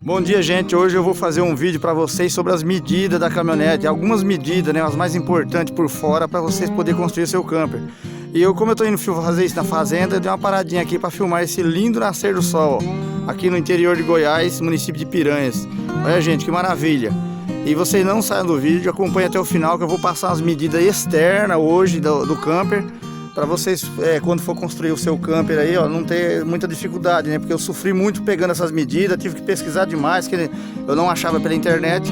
Bom dia, gente. Hoje eu vou fazer um vídeo para vocês sobre as medidas da caminhonete, algumas medidas, né, as mais importantes por fora para vocês poderem construir seu camper. E eu, como eu tô indo fazer isso na fazenda, eu dei uma paradinha aqui para filmar esse lindo nascer do sol, ó, aqui no interior de Goiás, município de Piranhas. Olha, gente, que maravilha. E vocês não saiam do vídeo, acompanhem até o final que eu vou passar as medidas externas hoje do camper, para vocês, quando for construir o seu camper aí, ó, não ter muita dificuldade, né? Porque eu sofri muito pegando essas medidas, tive que pesquisar demais, que eu não achava pela internet,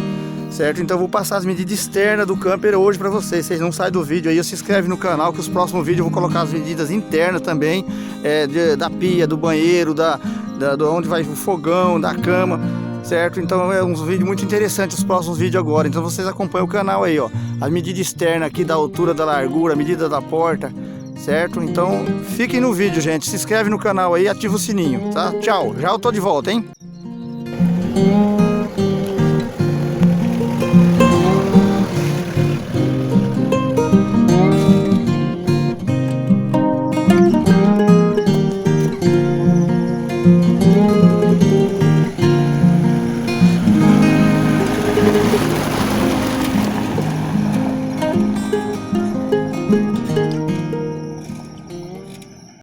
certo? Então eu vou passar as medidas externas do camper hoje para vocês não saem do vídeo aí, se inscreve no canal que os próximos vídeos eu vou colocar as medidas internas também, da pia, do banheiro, de onde vai o fogão, da cama, certo? Então é um vídeo muito interessante os próximos vídeos agora, então vocês acompanham o canal aí, ó, a medida externa aqui da altura da largura, a medida da porta, certo? Então fiquem no vídeo, gente, se inscreve no canal aí, ativa o sininho, tá? Tchau, já eu tô de volta, hein?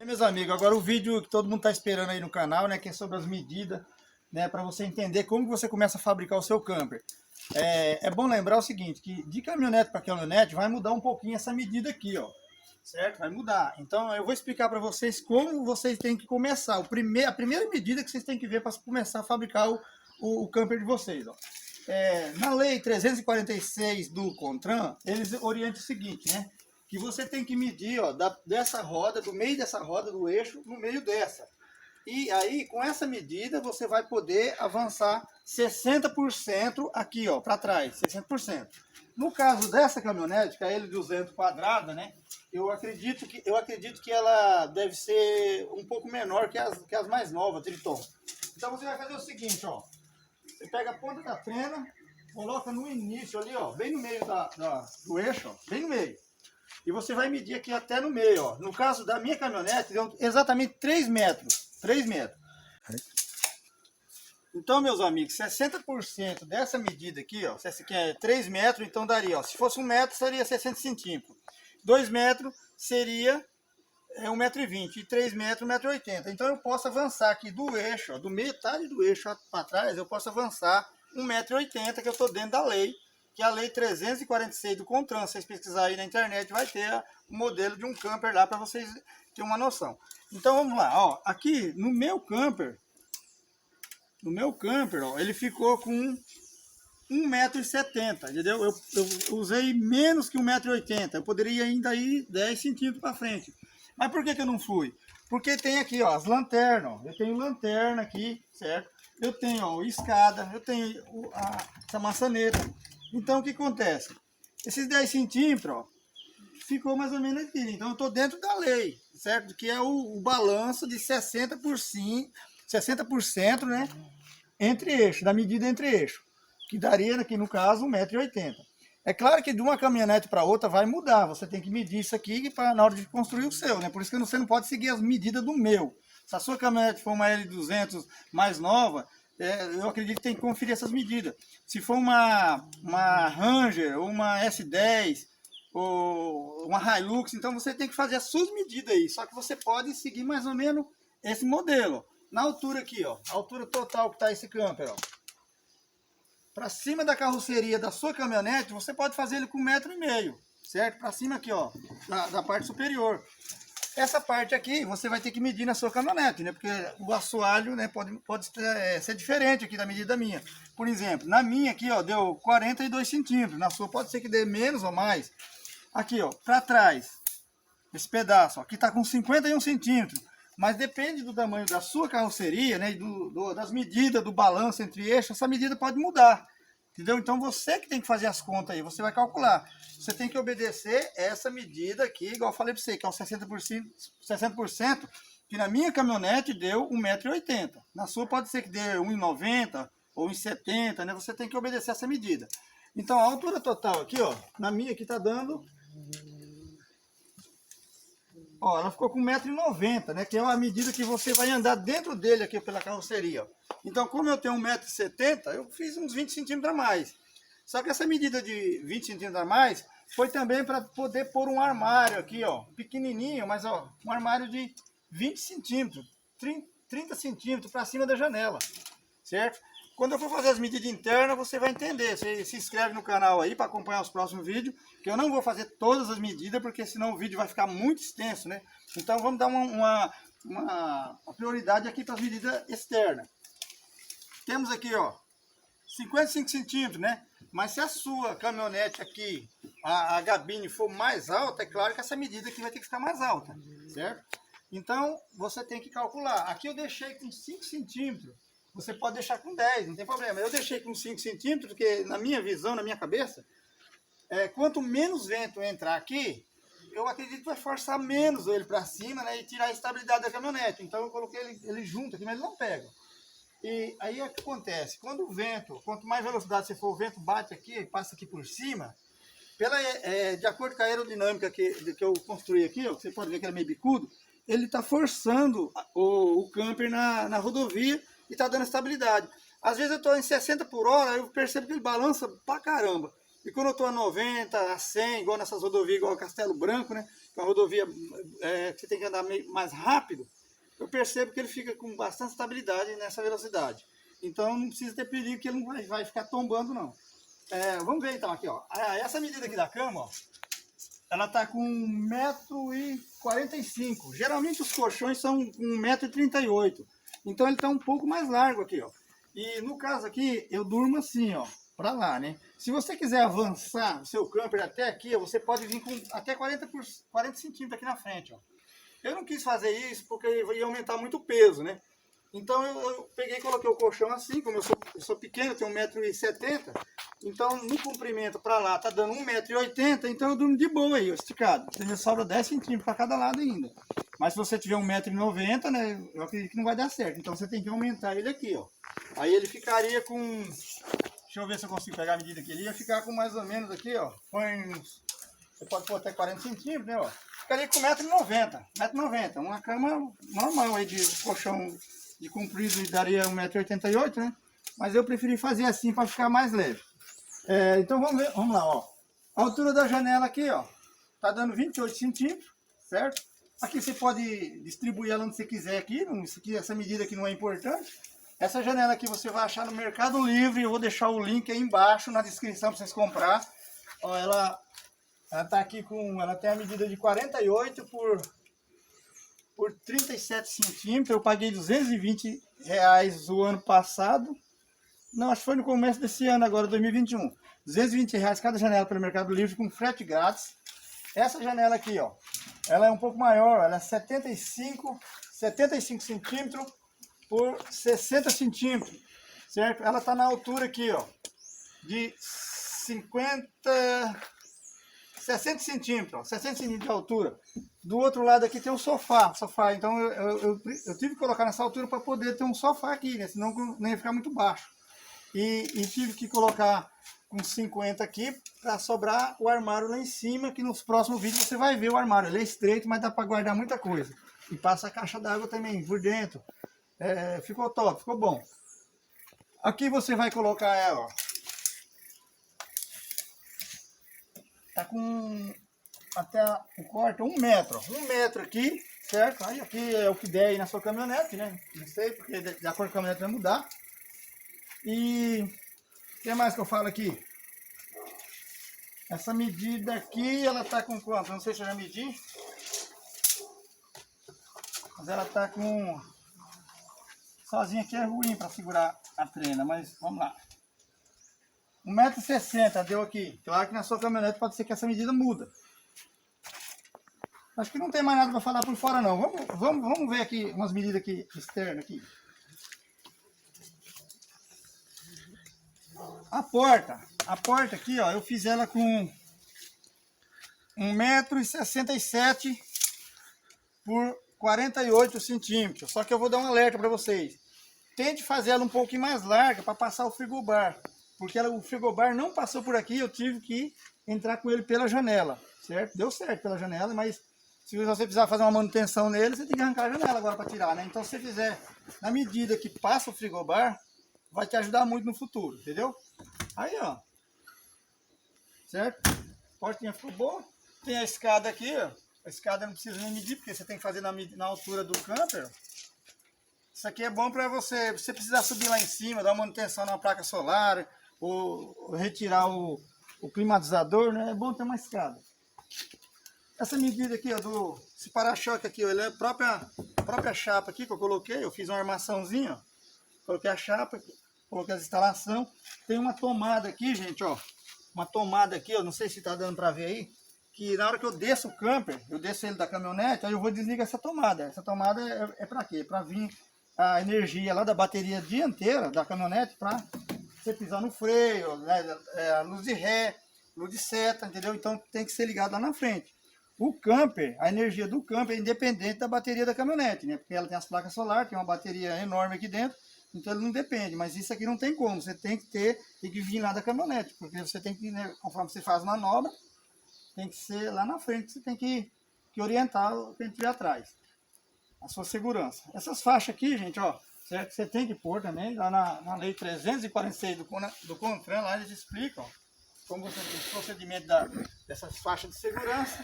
Meus amigos, agora o vídeo que todo mundo está esperando aí no canal, né, que é sobre as medidas, né, para você entender como você começa a fabricar o seu camper. É bom lembrar o seguinte, que de caminhonete para caminhonete vai mudar um pouquinho essa medida aqui, ó, certo? Vai mudar. Então eu vou explicar para vocês como vocês têm que começar, a primeira medida que vocês têm que ver para começar a fabricar o camper de vocês, ó. Na lei 346 do CONTRAN, eles orientam o seguinte, né? Que você tem que medir, ó, dessa roda, do meio dessa roda, do eixo, no meio dessa. E aí, com essa medida, você vai poder avançar 60% aqui, ó, para trás, 60%. No caso dessa caminhonete, que é a L200 quadrada, né, eu acredito que ela deve ser um pouco menor que as mais novas, Triton. Então você vai fazer o seguinte, ó, você pega a ponta da trena, coloca no início ali, ó, bem no meio do eixo, ó, bem no meio. E você vai medir aqui até no meio, ó. No caso da minha caminhonete, deu exatamente 3 metros. 3 metros. Então, meus amigos, 60% dessa medida aqui, ó, se essa aqui é 3 metros, então daria, ó, se fosse 1 metro, seria 60 centímetros. 2 metros seria 1,20 m. E 3 metros, 1,80 m. Então eu posso avançar aqui do eixo, ó, do metade do eixo para trás, eu posso avançar 1,80 m, que eu estou dentro da lei, que é a lei 346 do CONTRAN. Se vocês pesquisarem aí na internet, vai ter o modelo de um camper lá para vocês terem uma noção. Então vamos lá, ó, aqui no meu camper, ó, ele ficou com 1,70 m, entendeu? Eu usei menos que 1,80 m, eu poderia ainda ir 10 centímetros para frente. Mas por que eu não fui? Porque tem aqui, ó, as lanternas, ó. Eu tenho lanterna aqui, certo? Eu tenho, ó, escada, eu tenho essa maçaneta. Então o que acontece? Esses 10 centímetros, ó, ficou mais ou menos aqui. Então eu estou dentro da lei, certo? Que é o balanço de 60%, né? Entre eixo, da medida entre eixo. Que daria aqui no caso 1,80 m. É claro que de uma caminhonete para outra vai mudar. Você tem que medir isso aqui na hora de construir o seu, né? Por isso que você não pode seguir as medidas do meu. Se a sua caminhonete for uma L200 mais nova, eu acredito que tem que conferir essas medidas. Se for uma Ranger, ou uma S10, ou uma Hilux, então você tem que fazer as suas medidas aí. Só que você pode seguir mais ou menos esse modelo. Na altura aqui, ó, a altura total que está esse camper, ó, para cima da carroceria da sua caminhonete, você pode fazer ele com 1,5 m, certo? Para cima aqui, ó, da parte superior. Essa parte aqui você vai ter que medir na sua caminhonete, né? Porque o assoalho, né, pode ser diferente aqui da medida minha. Por exemplo, na minha aqui, ó, deu 42 centímetros. Na sua pode ser que dê menos ou mais. Aqui, ó, para trás, esse pedaço, ó, aqui tá com 51 centímetros. Mas depende do tamanho da sua carroceria, né, e das medidas do balanço entre eixos, essa medida pode mudar. Entendeu? Então você que tem que fazer as contas aí, você vai calcular. Você tem que obedecer essa medida aqui, igual eu falei para você, que é o 60%, que na minha caminhonete deu 1,80 m. Na sua pode ser que dê 1,90 m ou 1,70 m, né? Você tem que obedecer essa medida. Então a altura total aqui, ó, na minha aqui tá dando Ó, ela ficou com 1,90 m, né? Que é a medida que você vai andar dentro dele aqui pela carroceria, ó. Então, como eu tenho 1,70 m, eu fiz uns 20 centímetros a mais. Só que essa medida de 20 centímetros a mais foi também para poder pôr um armário aqui, ó, pequenininho, mas ó, um armário de 20 centímetros, 30 centímetros para cima da janela, certo? Quando eu for fazer as medidas internas, você vai entender. Você se inscreve no canal aí para acompanhar os próximos vídeos, que eu não vou fazer todas as medidas, porque senão o vídeo vai ficar muito extenso, né? Então vamos dar uma prioridade aqui para as medidas externas. Temos aqui, ó, 55 centímetros, né? Mas se a sua caminhonete aqui, a gabine for mais alta, é claro que essa medida aqui vai ter que ficar mais alta, certo? Então, você tem que calcular. Aqui eu deixei com 5 centímetros. Você pode deixar com 10, não tem problema. Eu deixei com 5 centímetros, porque na minha visão, na minha cabeça, quanto menos vento entrar aqui, eu acredito que vai forçar menos ele para cima, né? E tirar a estabilidade da caminhonete. Então eu coloquei ele junto aqui, mas ele não pega. E aí o que acontece? Quando o vento, quanto mais velocidade você for, o vento bate aqui e passa aqui por cima, de acordo com a aerodinâmica que eu construí aqui, ó, você pode ver que ele é meio bicudo, ele está forçando o camper na rodovia e está dando estabilidade. Às vezes eu estou em 60 por hora, eu percebo que ele balança pra caramba. E quando eu estou a 90, a 100, igual nessas rodovias, igual a Castelo Branco, né, que é uma rodovia que você tem que andar mais rápido, eu percebo que ele fica com bastante estabilidade nessa velocidade. Então não precisa ter perigo que ele não vai ficar tombando, não. Vamos ver então aqui, ó. Essa medida aqui da cama, ó, ela tá com 1,45 m. Geralmente os colchões são com 1,38 m. Então ele tá um pouco mais largo aqui, ó. E no caso aqui, eu durmo assim, ó, pra lá, né? Se você quiser avançar o seu camper até aqui, ó, você pode vir com até 40 centímetros aqui na frente, ó. Eu não quis fazer isso porque ia aumentar muito o peso, né? Então eu peguei e coloquei o colchão assim, como eu sou pequeno, eu tenho 1,70 m. Então no comprimento para lá tá dando 1,80 m, então eu durmo de boa aí, esticado. Você sobra 10 centímetros para cada lado ainda. Mas se você tiver 1,90 m, né, eu acredito que não vai dar certo. Então você tem que aumentar ele aqui, ó. Aí ele ficaria com... Deixa eu ver se eu consigo pegar a medida aqui. Ele ia ficar com mais ou menos aqui, ó. Você pode pôr até 40 centímetros, né, ó. Ficaria com 1,90 m. Uma cama normal aí de colchão de comprido daria 1,88 m, né? Mas eu preferi fazer assim para ficar mais leve. Então vamos ver, vamos lá, ó. A altura da janela aqui, ó, tá dando 28 centímetros, certo? Aqui você pode distribuir ela onde você quiser aqui, essa medida aqui não é importante. Essa janela aqui você vai achar no Mercado Livre, eu vou deixar o link aí embaixo na descrição para vocês comprar. Ó, ela tá aqui ela tem a medida de 48 por 37 centímetros. Eu paguei R$220 o ano passado. Não, acho que foi no começo desse ano agora, 2021. R$220 cada janela pelo Mercado Livre com frete grátis. Essa janela aqui, ó, ela é um pouco maior, ela é 75 centímetros por 60 centímetros, certo? Ela tá na altura aqui, ó, de 60 centímetros, ó, 60 centímetros de altura. Do outro lado aqui tem um sofá. Então eu tive que colocar nessa altura para poder ter um sofá aqui, né? Senão não ia ficar muito baixo. E tive que colocar com 50 aqui para sobrar o armário lá em cima, que nos próximos vídeos você vai ver o armário. Ele é estreito, mas dá para guardar muita coisa. E passa a caixa d'água também por dentro. Ficou top, ficou bom. Aqui você vai colocar ela, ó. Tá com até o corte 1 metro. 1 metro aqui, certo? Aí aqui é o que der aí na sua caminhonete, né? Não sei, porque de acordo com a caminhonete vai mudar. E o que mais que eu falo aqui? Essa medida aqui, ela tá com quanto? Não sei se eu já medi. Mas ela tá com... Sozinha aqui é ruim para segurar a trena, mas vamos lá. 1,60 m deu aqui. Claro que na sua caminhonete pode ser que essa medida muda. Acho que não tem mais nada para falar por fora não. Vamos ver aqui umas medidas aqui externas aqui. A porta aqui, ó, eu fiz ela com 1,67 m por 48 centímetros. Só que eu vou dar um alerta para vocês. Tente fazer ela um pouquinho mais larga para passar o frigobar. Porque o frigobar não passou por aqui, eu tive que entrar com ele pela janela, certo? Deu certo pela janela, mas Se você precisar fazer uma manutenção nele, você tem que arrancar a janela agora para tirar, né? Então, se você fizer na medida que passa o frigobar, vai te ajudar muito no futuro, entendeu? Aí, ó. Certo? A portinha ficou boa. Tem a escada aqui, ó. A escada não precisa nem medir, porque você tem que fazer na altura do camper. Isso aqui é bom para você precisar subir lá em cima, dar uma manutenção na placa solar, ou retirar o climatizador, né? É bom ter uma escada. Essa medida aqui, ó, esse para-choque aqui, ó, ele é a própria chapa aqui que eu coloquei. Eu fiz uma armaçãozinha, ó. Coloquei a chapa, coloquei as instalações. Tem uma tomada aqui, gente, ó. Uma tomada aqui, ó, não sei se tá dando para ver aí. Que na hora que eu desço o camper, eu desço ele da caminhonete, aí eu vou desligar essa tomada. Essa tomada é para quê? Para vir a energia lá da bateria dianteira da caminhonete para você pisar no freio, né? Luz de ré, luz de seta, entendeu? Então tem que ser ligado lá na frente. O camper, a energia do camper é independente da bateria da caminhonete, né? Porque ela tem as placas solares, tem uma bateria enorme aqui dentro, então ele não depende. Mas isso aqui não tem como, você tem que vir lá da caminhonete, porque você tem que, né, conforme você faz manobra, tem que ser lá na frente, você tem que orientar quem estiver atrás. A sua segurança. Essas faixas aqui, gente, ó, certo? Você tem que pôr também, lá na lei 346 do CONTRAN, lá eles explicam, ó, como você tem o procedimento dessas faixas de segurança.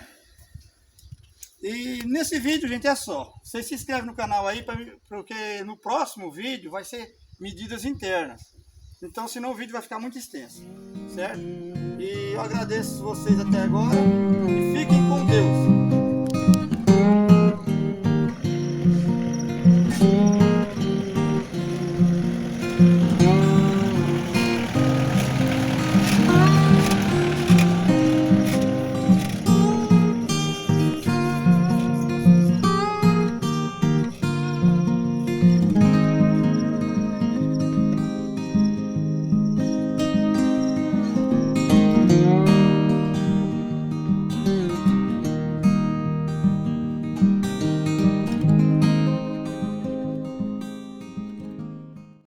E nesse vídeo, gente, é só. Você se inscreve no canal aí, porque no próximo vídeo vai ser medidas internas. Então, senão o vídeo vai ficar muito extenso, certo? E eu agradeço vocês até agora e fiquem com Deus.